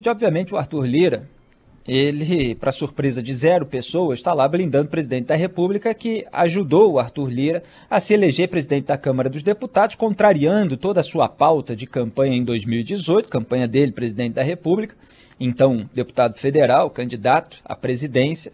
Obviamente, o Arthur Lira, ele, para surpresa de 0 pessoas, está lá blindando o presidente da República, que ajudou o Arthur Lira a se eleger presidente da Câmara dos Deputados, contrariando toda a sua pauta de campanha em 2018, campanha dele, presidente da República, então deputado federal, candidato à presidência,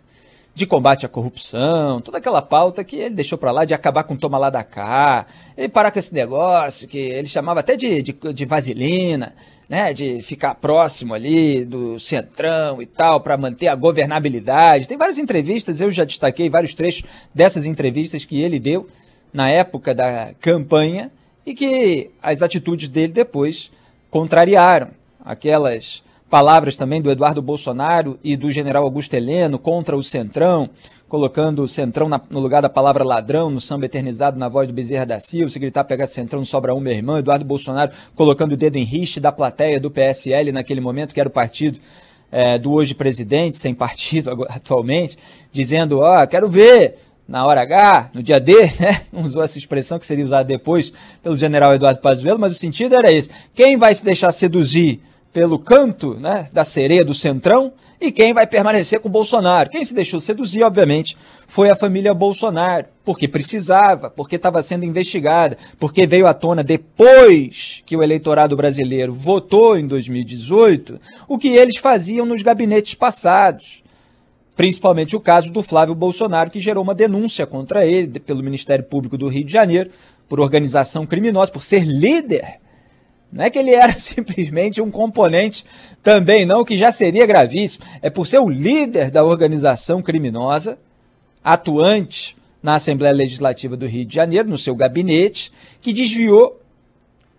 de combate à corrupção, toda aquela pauta que ele deixou para lá de acabar com o toma lá da cá, ele parar com esse negócio que ele chamava até de vaselina, né, de ficar próximo ali do centrão e tal, para manter a governabilidade. Tem várias entrevistas, eu já destaquei vários trechos dessas entrevistas que ele deu na época da campanha e que as atitudes dele depois contrariaram aquelas palavras também do Eduardo Bolsonaro e do general Augusto Heleno contra o Centrão, colocando o Centrão no lugar da palavra ladrão, no samba eternizado na voz do Bezerra da Silva, se gritar pegar Centrão sobra um, meu irmão. Eduardo Bolsonaro colocando o dedo em riste da plateia do PSL naquele momento, que era o partido do hoje presidente, sem partido atualmente, dizendo, quero ver na hora H, no dia D, né? Não usou essa expressão que seria usada depois pelo general Eduardo Pazuello, mas o sentido era esse. Quem vai se deixar seduzir pelo canto, né, da sereia do Centrão, e quem vai permanecer com o Bolsonaro? Quem se deixou seduzir, obviamente, foi a família Bolsonaro, porque precisava, porque estava sendo investigada, porque veio à tona depois que o eleitorado brasileiro votou em 2018, o que eles faziam nos gabinetes passados. Principalmente o caso do Flávio Bolsonaro, que gerou uma denúncia contra ele pelo Ministério Público do Rio de Janeiro, por organização criminosa, por ser líder. Não é que ele era simplesmente um componente também não, que já seria gravíssimo. É por ser o líder da organização criminosa, atuante na Assembleia Legislativa do Rio de Janeiro, no seu gabinete, que desviou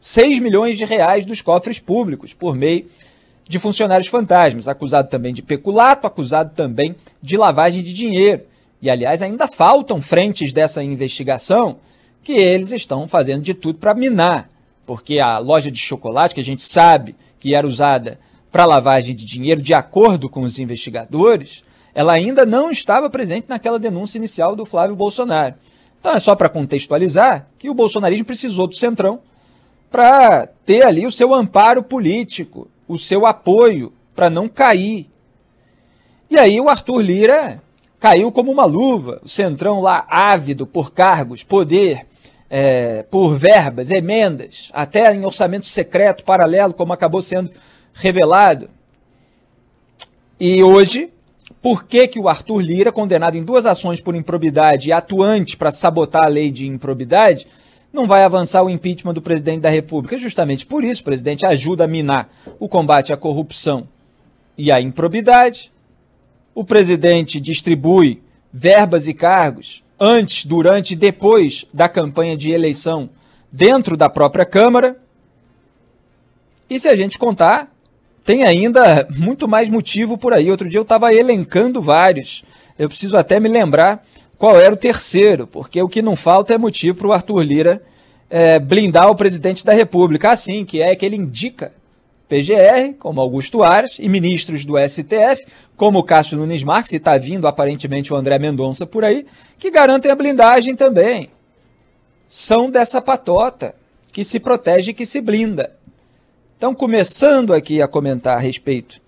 6 milhões de reais dos cofres públicos por meio de funcionários fantasmas, acusado também de peculato, acusado também de lavagem de dinheiro. E, aliás, ainda faltam frentes dessa investigação que eles estão fazendo de tudo para minar. Porque a loja de chocolate, que a gente sabe que era usada para lavagem de dinheiro, de acordo com os investigadores, ela ainda não estava presente naquela denúncia inicial do Flávio Bolsonaro. Então é só para contextualizar que o bolsonarismo precisou do Centrão para ter ali o seu amparo político, o seu apoio para não cair. E aí o Arthur Lira caiu como uma luva, o Centrão lá ávido por cargos, poder, por verbas, emendas, até em orçamento secreto, paralelo, como acabou sendo revelado. E hoje, por que o Arthur Lira, condenado em 2 ações por improbidade e atuante para sabotar a lei de improbidade, não vai avançar o impeachment do presidente da República? Justamente por isso, o presidente ajuda a minar o combate à corrupção e à improbidade. O presidente distribui verbas e cargos antes, durante e depois da campanha de eleição dentro da própria Câmara. E se a gente contar, tem ainda muito mais motivo por aí. Outro dia eu estava elencando vários. Eu preciso até me lembrar qual era o terceiro, porque o que não falta é motivo para o Arthur Lira blindar o presidente da República. Assim, que é que ele indica PGR, como Augusto Aras, e ministros do STF, como o Cássio Nunes Marques, e está vindo aparentemente o André Mendonça por aí, que garantem a blindagem também. São dessa patota que se protege e que se blinda. Então, começando aqui a comentar a respeito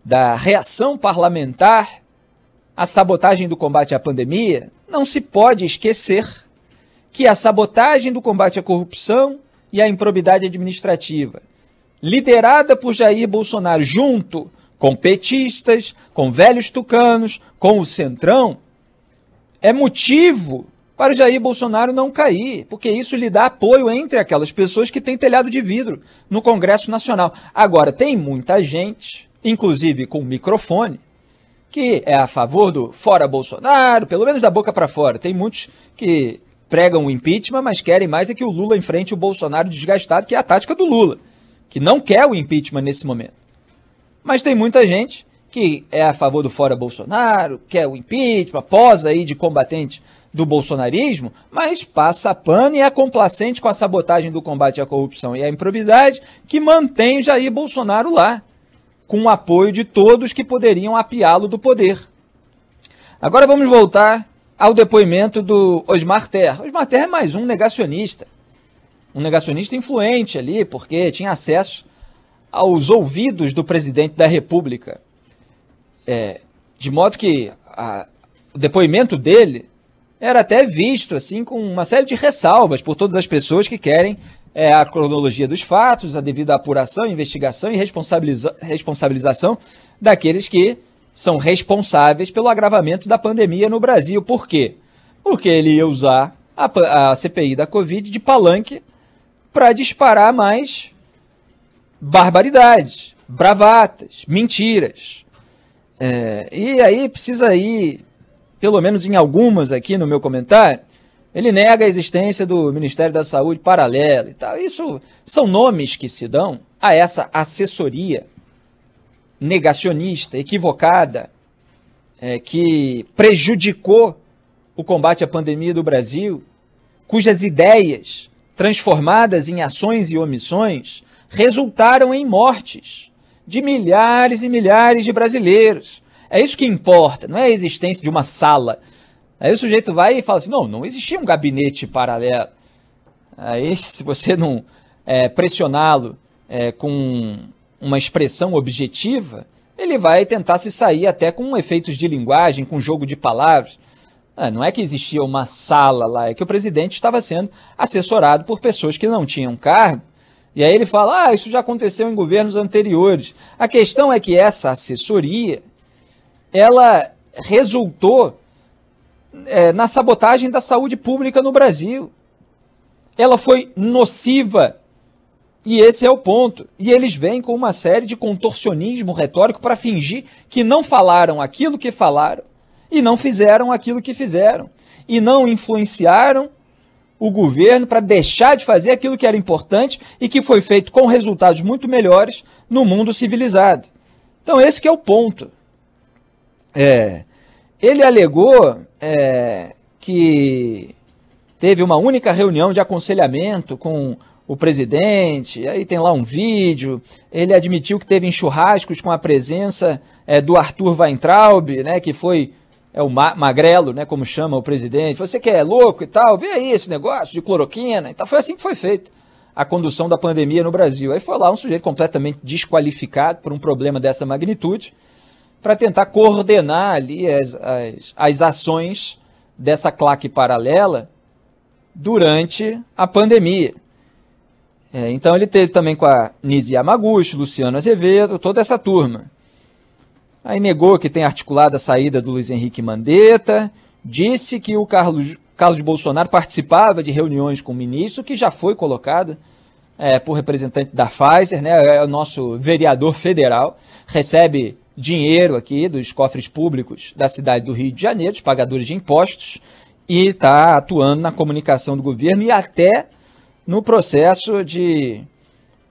da reação parlamentar à sabotagem do combate à pandemia, não se pode esquecer que a sabotagem do combate à corrupção e à improbidade administrativa, liderada por Jair Bolsonaro, junto com petistas, com velhos tucanos, com o Centrão, é motivo para o Jair Bolsonaro não cair, porque isso lhe dá apoio entre aquelas pessoas que têm telhado de vidro no Congresso Nacional. Agora, tem muita gente, inclusive com microfone, que é a favor do fora Bolsonaro, pelo menos da boca para fora. Tem muitos que pregam o impeachment, mas querem mais é que o Lula enfrente o Bolsonaro desgastado, que é a tática do Lula, que não quer o impeachment nesse momento. Mas tem muita gente que é a favor do fora Bolsonaro, quer o impeachment, posa aí de combatente do bolsonarismo, mas passa pano e é complacente com a sabotagem do combate à corrupção e à improbidade que mantém Jair Bolsonaro lá, com o apoio de todos que poderiam apiá-lo do poder. Agora vamos voltar ao depoimento do Osmar Terra. Osmar Terra é mais um negacionista influente ali, porque tinha acesso aos ouvidos do presidente da República, de modo que o depoimento dele era até visto assim com uma série de ressalvas por todas as pessoas que querem a cronologia dos fatos, a devida apuração, investigação e responsabilização daqueles que são responsáveis pelo agravamento da pandemia no Brasil. Por quê? Porque ele ia usar a CPI da Covid de palanque para disparar mais barbaridades, bravatas, mentiras. E aí precisa ir, pelo menos em algumas aqui no meu comentário, ele nega a existência do Ministério da Saúde paralelo e tal. Isso são nomes que se dão a essa assessoria negacionista, equivocada, que prejudicou o combate à pandemia do Brasil, cujas ideias, transformadas em ações e omissões, resultaram em mortes de milhares e milhares de brasileiros. É isso que importa, não é a existência de uma sala. Aí o sujeito vai e fala assim, não existia um gabinete paralelo. Aí, se você não pressioná-lo com uma expressão objetiva, ele vai tentar se sair até com efeitos de linguagem, com jogo de palavras. Não é que existia uma sala lá, é que o presidente estava sendo assessorado por pessoas que não tinham cargo. E aí ele fala, isso já aconteceu em governos anteriores. A questão é que essa assessoria, ela resultou na sabotagem da saúde pública no Brasil. Ela foi nociva, e esse é o ponto. E eles vêm com uma série de contorcionismo retórico para fingir que não falaram aquilo que falaram e não fizeram aquilo que fizeram. E não influenciaram o governo para deixar de fazer aquilo que era importante e que foi feito com resultados muito melhores no mundo civilizado. Então esse que é o ponto. Ele alegou que teve uma única reunião de aconselhamento com o presidente, aí tem lá um vídeo, ele admitiu que teve churrascos com a presença do Arthur Weintraub, né, que foi o magrelo, né, como chama o presidente. Você que é louco e tal, vê aí esse negócio de cloroquina e tal. Foi assim que foi feita a condução da pandemia no Brasil. Aí foi lá um sujeito completamente desqualificado por um problema dessa magnitude para tentar coordenar ali as ações dessa claque paralela durante a pandemia. Então ele teve também com a Nise Yamaguchi, Luciano Azevedo, toda essa turma. Aí negou que tem articulado a saída do Luiz Henrique Mandetta, disse que o Carlos Bolsonaro participava de reuniões com o ministro, que já foi colocado por representante da Pfizer, né, é o nosso vereador federal, recebe dinheiro aqui dos cofres públicos da cidade do Rio de Janeiro, dos pagadores de impostos, e está atuando na comunicação do governo e até no processo de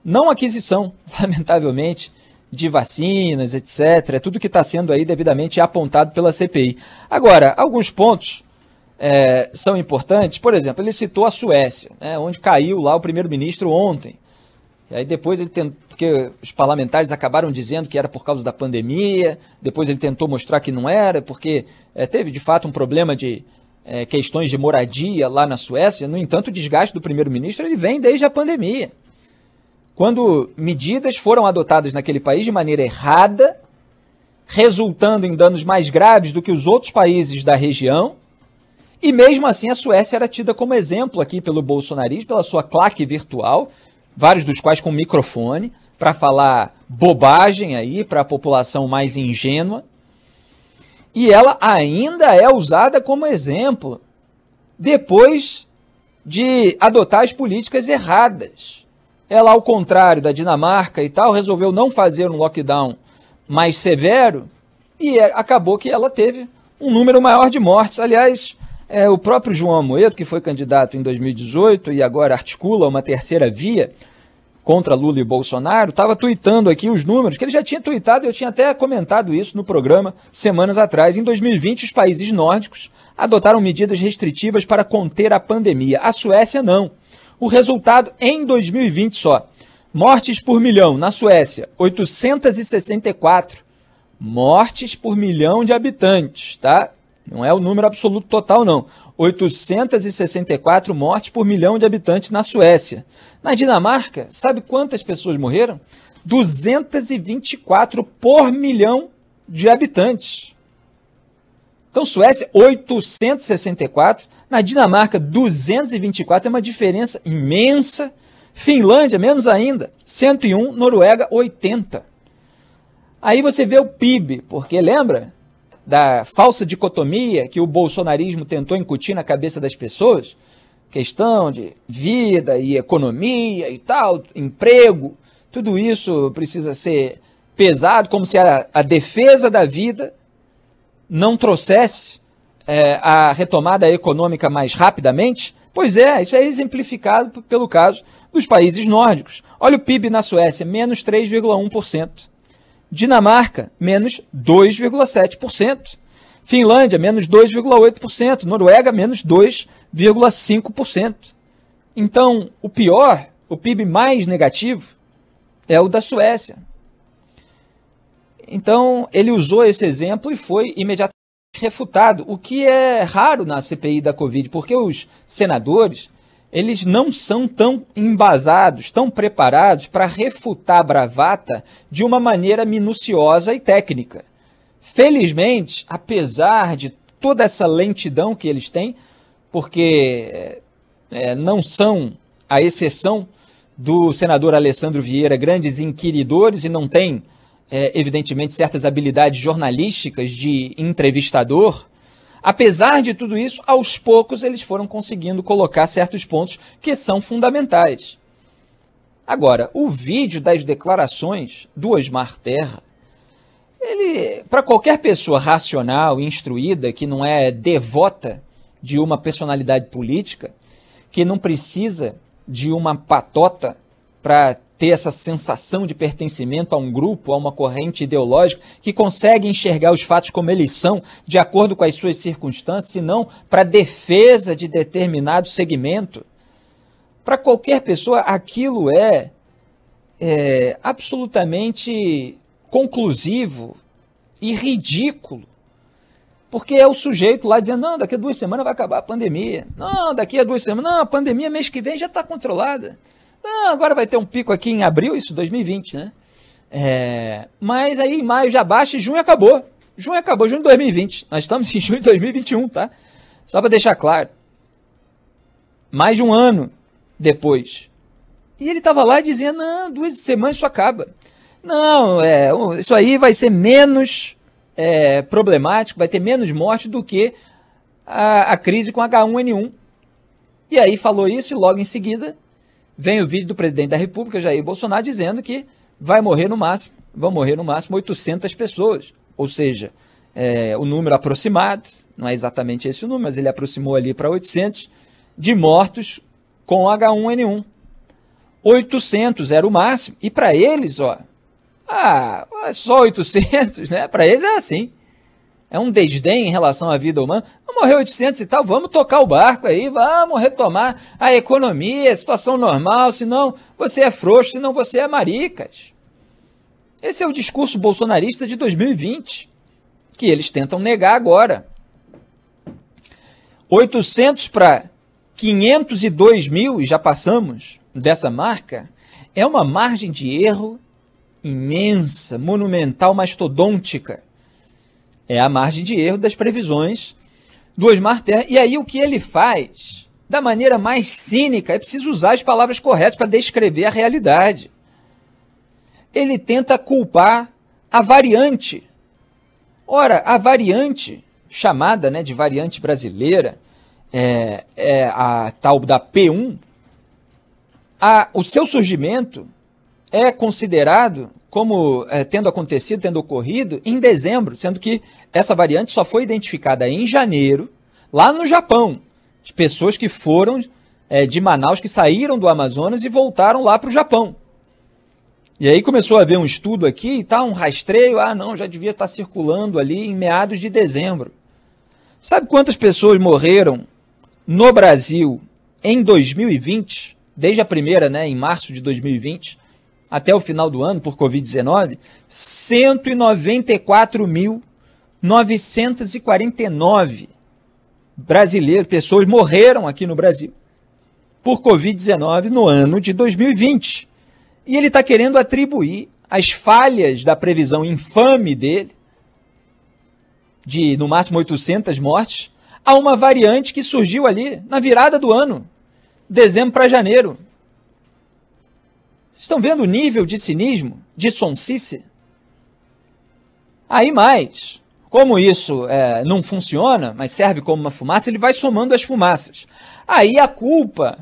não aquisição, lamentavelmente, de vacinas, etc. Tudo que está sendo aí devidamente apontado pela CPI. Agora, alguns pontos são importantes. Por exemplo, ele citou a Suécia, né, onde caiu lá o primeiro-ministro ontem. E aí depois ele tentou, porque os parlamentares acabaram dizendo que era por causa da pandemia, depois ele tentou mostrar que não era, porque teve de fato um problema de questões de moradia lá na Suécia. No entanto, o desgaste do primeiro-ministro ele vem desde a pandemia, quando medidas foram adotadas naquele país de maneira errada, resultando em danos mais graves do que os outros países da região, e mesmo assim a Suécia era tida como exemplo aqui pelo bolsonarismo, pela sua claque virtual, vários dos quais com microfone, para falar bobagem aí para a população mais ingênua. E ela ainda é usada como exemplo depois de adotar as políticas erradas. Ela, ao contrário da Dinamarca e tal, resolveu não fazer um lockdown mais severo e acabou que ela teve um número maior de mortes. Aliás, o próprio João Amoedo, que foi candidato em 2018 e agora articula uma terceira via contra Lula e Bolsonaro, estava tuitando aqui os números, que ele já tinha tuitado, eu tinha até comentado isso no programa semanas atrás. Em 2020, os países nórdicos adotaram medidas restritivas para conter a pandemia. A Suécia não. O resultado em 2020 só. Mortes por milhão na Suécia, 864. Mortes por milhão de habitantes, tá? Não é o número absoluto total, não. 864 mortes por milhão de habitantes na Suécia. Na Dinamarca, sabe quantas pessoas morreram? 224 por milhão de habitantes. Então, Suécia, 864, na Dinamarca, 224, é uma diferença imensa. Finlândia, menos ainda, 101, Noruega, 80. Aí você vê o PIB, porque lembra da falsa dicotomia que o bolsonarismo tentou incutir na cabeça das pessoas? Questão de vida e economia e tal, emprego, tudo isso precisa ser pesado, como se a defesa da vida não trouxesse a retomada econômica mais rapidamente. Pois é, isso é exemplificado pelo caso dos países nórdicos. Olha o PIB na Suécia, menos 3,1%. Dinamarca, menos 2,7%. Finlândia, menos 2,8%. Noruega, menos 2,5%. Então, o pior, o PIB mais negativo, é o da Suécia. Então, ele usou esse exemplo e foi imediatamente refutado, o que é raro na CPI da Covid, porque os senadores, eles não são tão embasados, tão preparados para refutar a bravata de uma maneira minuciosa e técnica. Felizmente, apesar de toda essa lentidão que eles têm, porque não são, à exceção do senador Alessandro Vieira, grandes inquiridores e não têm, evidentemente, certas habilidades jornalísticas de entrevistador. Apesar de tudo isso, aos poucos eles foram conseguindo colocar certos pontos que são fundamentais. Agora, o vídeo das declarações do Osmar Terra, ele, para qualquer pessoa racional, instruída, que não é devota de uma personalidade política, que não precisa de uma patota para ter essa sensação de pertencimento a um grupo, a uma corrente ideológica, que consegue enxergar os fatos como eles são, de acordo com as suas circunstâncias, e não para defesa de determinado segmento. Para qualquer pessoa, aquilo é absolutamente conclusivo e ridículo. Porque é o sujeito lá dizendo, não, daqui a 2 semanas vai acabar a pandemia. Não, daqui a 2 semanas, não, a pandemia mês que vem já está controlada. Não, agora vai ter um pico aqui em abril, isso 2020, né? Mas aí em maio já baixa e junho acabou. Junho acabou, junho de 2020. Nós estamos em junho de 2021, tá? Só para deixar claro. Mais de um ano depois. E ele estava lá dizendo, não, 2 semanas isso acaba. Não, isso aí vai ser menos problemático, vai ter menos morte do que a crise com H1N1. E aí falou isso e logo em seguida vem o vídeo do presidente da República, Jair Bolsonaro, dizendo que vão morrer no máximo 800 pessoas. Ou seja, o número aproximado, não é exatamente esse o número, mas ele aproximou ali para 800 de mortos com H1N1. 800 era o máximo, e para eles, só 800, né? Para eles é assim. É um desdém em relação à vida humana. Vamos morrer 800 e tal, vamos tocar o barco aí, vamos retomar a economia, a situação normal, senão você é frouxo, senão você é maricas. Esse é o discurso bolsonarista de 2020, que eles tentam negar agora. 800 para 502 mil, e já passamos dessa marca, é uma margem de erro imensa, monumental, mastodôntica. É a margem de erro das previsões do Osmar Terra. E aí o que ele faz, da maneira mais cínica, é preciso usar as palavras corretas para descrever a realidade. Ele tenta culpar a variante. Ora, a variante, chamada de variante brasileira, a tal da P1, o seu surgimento é considerado como tendo ocorrido em dezembro, sendo que essa variante só foi identificada em janeiro, lá no Japão, de pessoas que foram de Manaus, que saíram do Amazonas e voltaram lá para o Japão. E aí começou a haver um estudo aqui e tal, um rastreio, não, já devia estar circulando ali em meados de dezembro. Sabe quantas pessoas morreram no Brasil em 2020, desde a primeira, em março de 2020, até o final do ano, por Covid-19, 194.949 brasileiros, pessoas morreram aqui no Brasil por Covid-19 no ano de 2020. E ele está querendo atribuir as falhas da previsão infame dele, de no máximo 800 mortes, a uma variante que surgiu ali na virada do ano, dezembro para janeiro. Estão vendo o nível de cinismo, de sonsice? Aí mais, como isso não funciona, mas serve como uma fumaça, ele vai somando as fumaças. Aí a culpa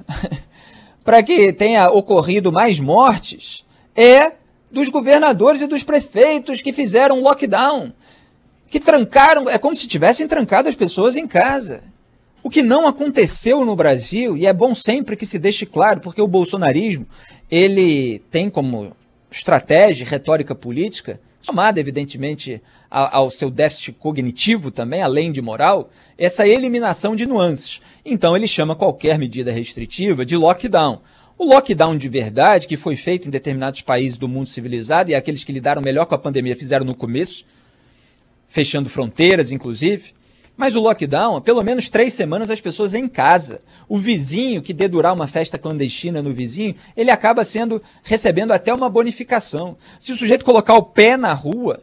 para que tenha ocorrido mais mortes é dos governadores e dos prefeitos que fizeram lockdown, que trancaram, é como se tivessem trancado as pessoas em casa. O que não aconteceu no Brasil, e é bom sempre que se deixe claro, porque o bolsonarismo, ele tem como estratégia, retórica política, somada evidentemente ao seu déficit cognitivo também, além de moral, essa eliminação de nuances. Então ele chama qualquer medida restritiva de lockdown. O lockdown de verdade, que foi feito em determinados países do mundo civilizado, e aqueles que lidaram melhor com a pandemia fizeram no começo, fechando fronteiras, inclusive. Mas o lockdown, pelo menos 3 semanas as pessoas em casa. O vizinho que dedurar uma festa clandestina no vizinho, ele acaba recebendo até uma bonificação. Se o sujeito colocar o pé na rua,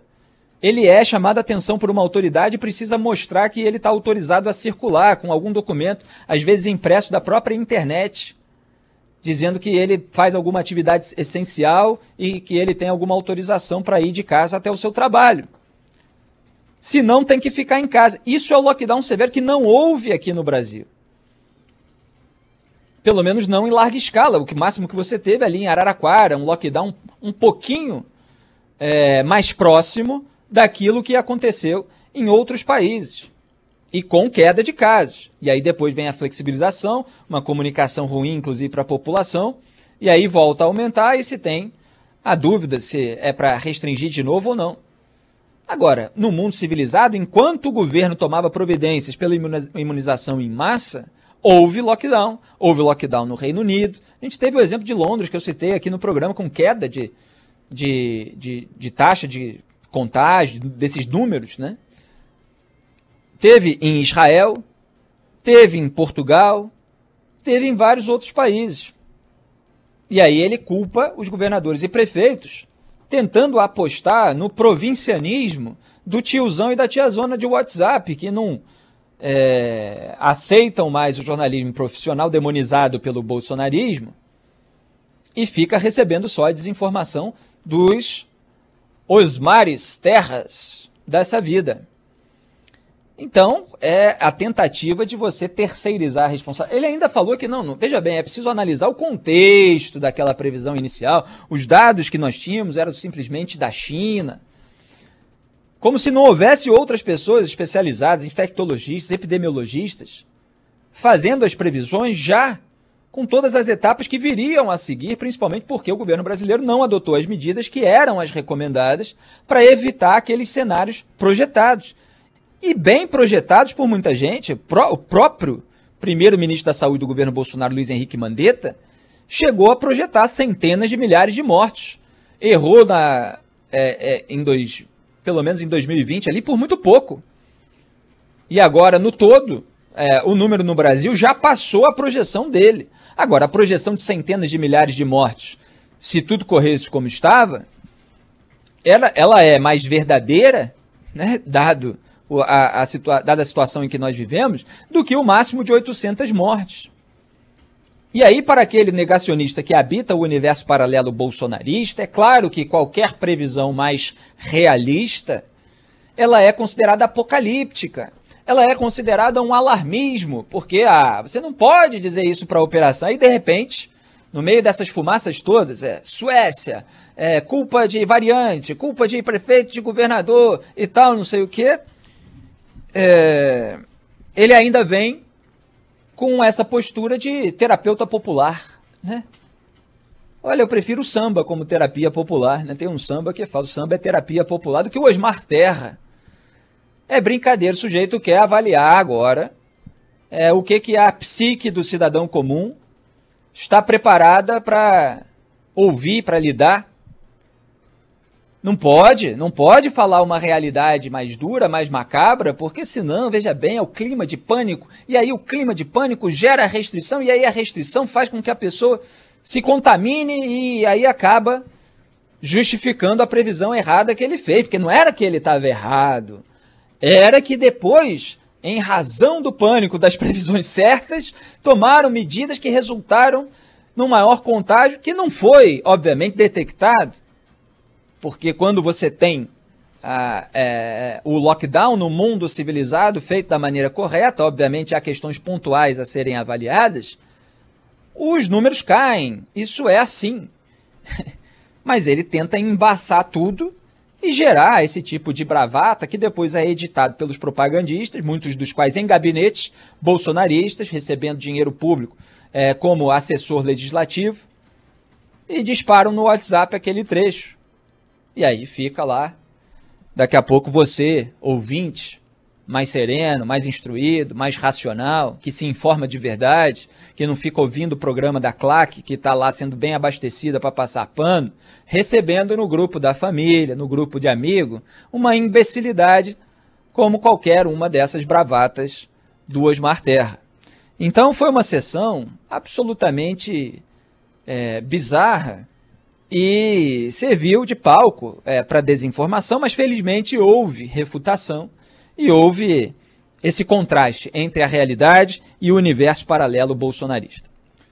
ele é chamado a atenção por uma autoridade e precisa mostrar que ele está autorizado a circular com algum documento, às vezes impresso da própria internet, dizendo que ele faz alguma atividade essencial e que ele tem alguma autorização para ir de casa até o seu trabalho. Se não, tem que ficar em casa. Isso é o lockdown severo que não houve aqui no Brasil. Pelo menos não em larga escala. O máximo que você teve ali em Araraquara, um lockdown um pouquinho mais próximo daquilo que aconteceu em outros países. E com queda de casos. E aí depois vem a flexibilização, uma comunicação ruim, inclusive, para a população. E aí volta a aumentar e se tem a dúvida se é para restringir de novo ou não. Agora, no mundo civilizado, enquanto o governo tomava providências pela imunização em massa, houve lockdown. Houve lockdown no Reino Unido. A gente teve o exemplo de Londres, que eu citei aqui no programa, com queda de taxa de contágio, desses números, né? Teve em Israel, teve em Portugal, teve em vários outros países. E aí ele culpa os governadores e prefeitos, tentando apostar no provincianismo do tiozão e da tiazona de WhatsApp, que não aceitam mais o jornalismo profissional demonizado pelo bolsonarismo e fica recebendo só a desinformação dos Osmares Terras dessa vida. Então, é a tentativa de você terceirizar a responsabilidade. Ele ainda falou que não, veja bem, é preciso analisar o contexto daquela previsão inicial. Os dados que nós tínhamos eram simplesmente da China. Como se não houvesse outras pessoas especializadas, infectologistas, epidemiologistas, fazendo as previsões já com todas as etapas que viriam a seguir, principalmente porque o governo brasileiro não adotou as medidas que eram as recomendadas para evitar aqueles cenários projetados. E bem projetados por muita gente. O próprio primeiro-ministro da Saúde do governo Bolsonaro, Luiz Henrique Mandetta, chegou a projetar centenas de milhares de mortos. Errou pelo menos em 2020 ali por muito pouco. E agora, no todo, o número no Brasil já passou a projeção dele. Agora, a projeção de centenas de milhares de mortos, se tudo corresse como estava, ela é mais verdadeira, né, dada a situação em que nós vivemos, do que o máximo de 800 mortes. E aí, para aquele negacionista que habita o universo paralelo bolsonarista, é claro que qualquer previsão mais realista, ela é considerada apocalíptica. Ela é considerada um alarmismo, porque você não pode dizer isso para a operação. Aí, de repente, no meio dessas fumaças todas, Suécia, culpa de variante, culpa de prefeito, de governador e tal, não sei o quê, ele ainda vem com essa postura de terapeuta popular, né? Olha, eu prefiro o samba como terapia popular, né? Tem um samba que fala, o samba é terapia popular, do que o Osmar Terra. É brincadeira, o sujeito quer avaliar agora o que a psique do cidadão comum está preparada para ouvir, para lidar. Não pode falar uma realidade mais dura, mais macabra, porque senão, veja bem, é o clima de pânico, e aí o clima de pânico gera restrição, e aí a restrição faz com que a pessoa se contamine e aí acaba justificando a previsão errada que ele fez, porque não era que ele estava errado, era que depois, em razão do pânico das previsões certas, tomaram medidas que resultaram num maior contágio, que não foi, obviamente, detectado, porque quando você tem o lockdown no mundo civilizado feito da maneira correta, obviamente há questões pontuais a serem avaliadas, os números caem, isso é assim. Mas ele tenta embaçar tudo e gerar esse tipo de bravata que depois é editado pelos propagandistas, muitos dos quais em gabinetes bolsonaristas, recebendo dinheiro público como assessor legislativo, e disparam no WhatsApp aquele trecho. E aí fica lá, daqui a pouco você, ouvinte, mais sereno, mais instruído, mais racional, que se informa de verdade, que não fica ouvindo o programa da Claque, que está lá sendo bem abastecida para passar pano, recebendo no grupo da família, no grupo de amigo, uma imbecilidade como qualquer uma dessas bravatas do Osmar Terra. Então foi uma sessão absolutamente bizarra e serviu de palco para desinformação, mas felizmente houve refutação e houve esse contraste entre a realidade e o universo paralelo bolsonarista.